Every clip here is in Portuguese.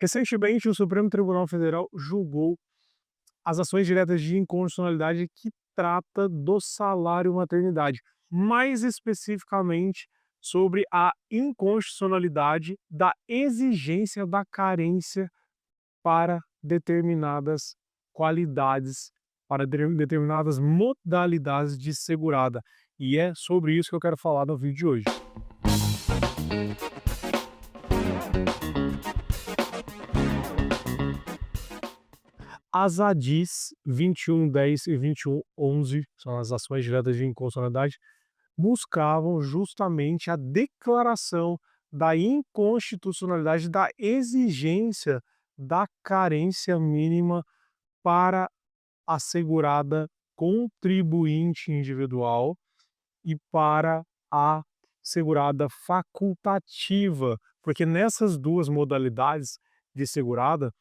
Recentemente, o Supremo Tribunal Federal julgou as ações diretas de inconstitucionalidade que trata do salário maternidade, mais especificamente sobre a inconstitucionalidade da exigência da carência para determinadas qualidades, para determinadas modalidades de segurada. E é sobre isso que eu quero falar no vídeo de hoje. As ADIs 2110 e 2111, são as ações diretas de inconstitucionalidade, buscavam justamente a declaração da inconstitucionalidade da exigência da carência mínima para a segurada contribuinte individual e para a segurada facultativa, porque nessas duas modalidades de segurada,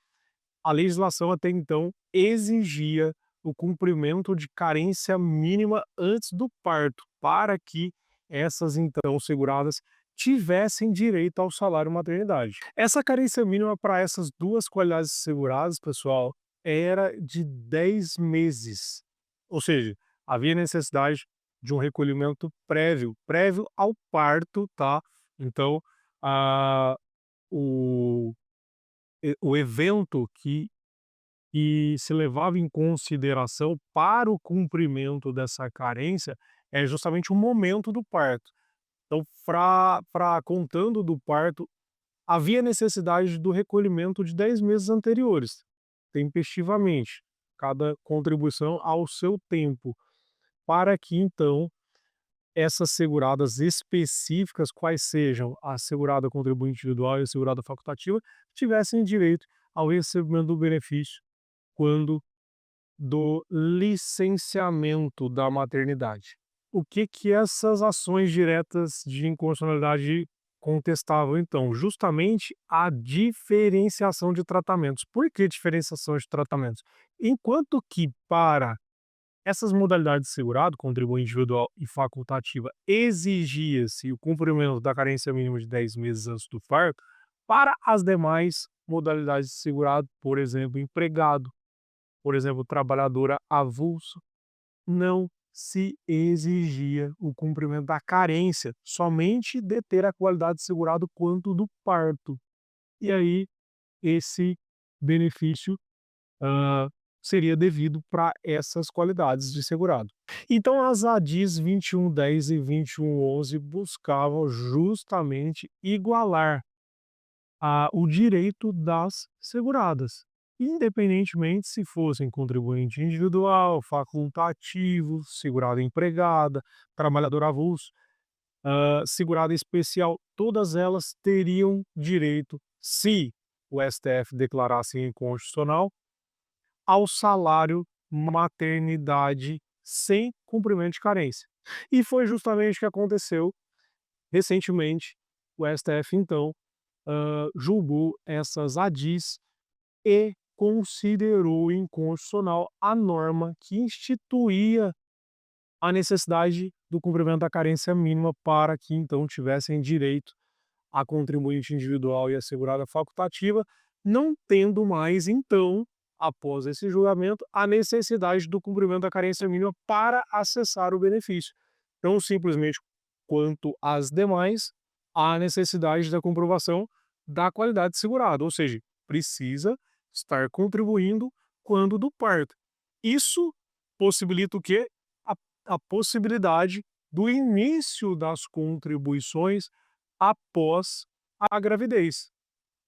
a legislação até então exigia o cumprimento de carência mínima antes do parto, para que essas então seguradas tivessem direito ao salário maternidade. Essa carência mínima para essas duas qualidades seguradas, pessoal, era de 10 meses. Ou seja, havia necessidade de um recolhimento prévio ao parto, tá? Então, a, o, o evento que se levava em consideração para o cumprimento dessa carência é justamente o momento do parto. Então, contando do parto, havia necessidade do recolhimento de 10 meses anteriores, tempestivamente, cada contribuição ao seu tempo, para que então essas seguradas específicas, quais sejam a segurada contribuinte individual e a segurada facultativa, tivessem direito ao recebimento do benefício quando do licenciamento da maternidade. O que essas ações diretas de inconstitucionalidade contestavam então? Justamente a diferenciação de tratamentos. Por que diferenciação de tratamentos? Enquanto que para essas modalidades de segurado, contribuinte individual e facultativa, exigia-se o cumprimento da carência mínima de 10 meses antes do parto, para as demais modalidades de segurado, por exemplo, empregado, por exemplo, trabalhadora avulsa, não se exigia o cumprimento da carência, somente de ter a qualidade de segurado quanto do parto. E aí, esse benefício hã, seria devido para essas qualidades de segurado. Então as ADIs 2110 e 2111 buscavam justamente igualar o direito das seguradas, independentemente se fossem contribuinte individual, facultativo, segurada empregada, trabalhador avulso, segurada especial, todas elas teriam direito, se o STF declarasse inconstitucional, ao salário maternidade sem cumprimento de carência. E foi justamente o que aconteceu recentemente. O STF então julgou essas ADIs e considerou inconstitucional a norma que instituía a necessidade do cumprimento da carência mínima para que então tivessem direito a contribuinte individual e a segurada facultativa, não tendo mais então, após esse julgamento, a necessidade do cumprimento da carência mínima para acessar o benefício. Então, simplesmente, quanto às demais, há necessidade da comprovação da qualidade segurada, ou seja, precisa estar contribuindo quando do parto. Isso possibilita o quê? A, a possibilidade do início das contribuições após a gravidez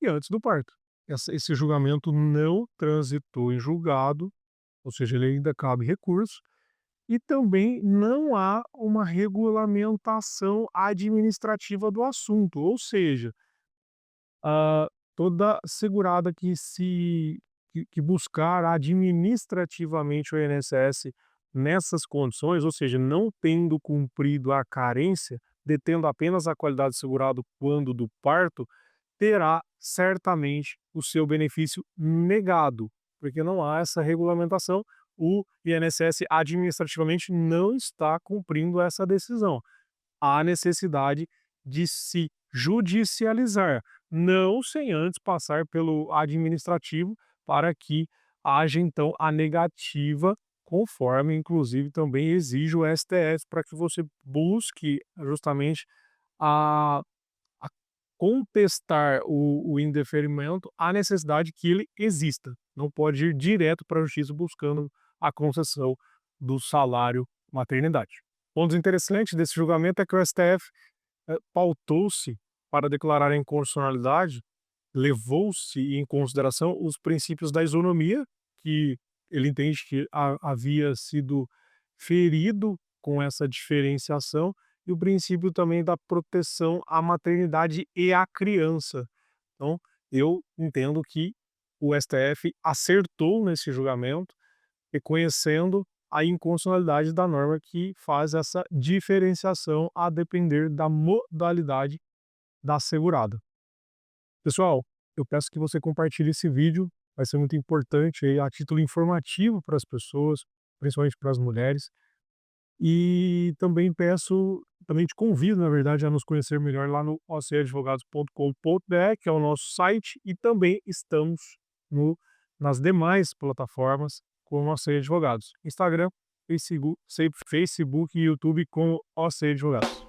e antes do parto. Esse julgamento não transitou em julgado, ou seja, ele ainda cabe recurso, e também não há uma regulamentação administrativa do assunto, ou seja, ah, toda segurada que buscar administrativamente o INSS nessas condições, ou seja, não tendo cumprido a carência, detendo apenas a qualidade de segurado quando do parto, terá certamente o seu benefício negado, porque não há essa regulamentação, o INSS administrativamente não está cumprindo essa decisão. Há necessidade de se judicializar, não sem antes passar pelo administrativo, para que haja então a negativa, conforme inclusive também exige o STF, para que você busque justamente a a contestar o indeferimento, a necessidade que ele exista. Não pode ir direto para a justiça buscando a concessão do salário maternidade. Pontos interessantes desse julgamento é que o STF pautou-se para declarar a inconstitucionalidade, levou-se em consideração os princípios da isonomia, que ele entende que havia sido ferido com essa diferenciação, e o princípio também da proteção à maternidade e à criança. Então, eu entendo que o STF acertou nesse julgamento, reconhecendo a inconstitucionalidade da norma que faz essa diferenciação a depender da modalidade da segurada. Pessoal, eu peço que você compartilhe esse vídeo, vai ser muito importante aí a título informativo para as pessoas, principalmente para as mulheres. E também te convido, na verdade, a nos conhecer melhor lá no oceadvogados.com.br, que é o nosso site, e também estamos no, nas demais plataformas como OC Advogados. Instagram, Facebook e YouTube como OC Advogados.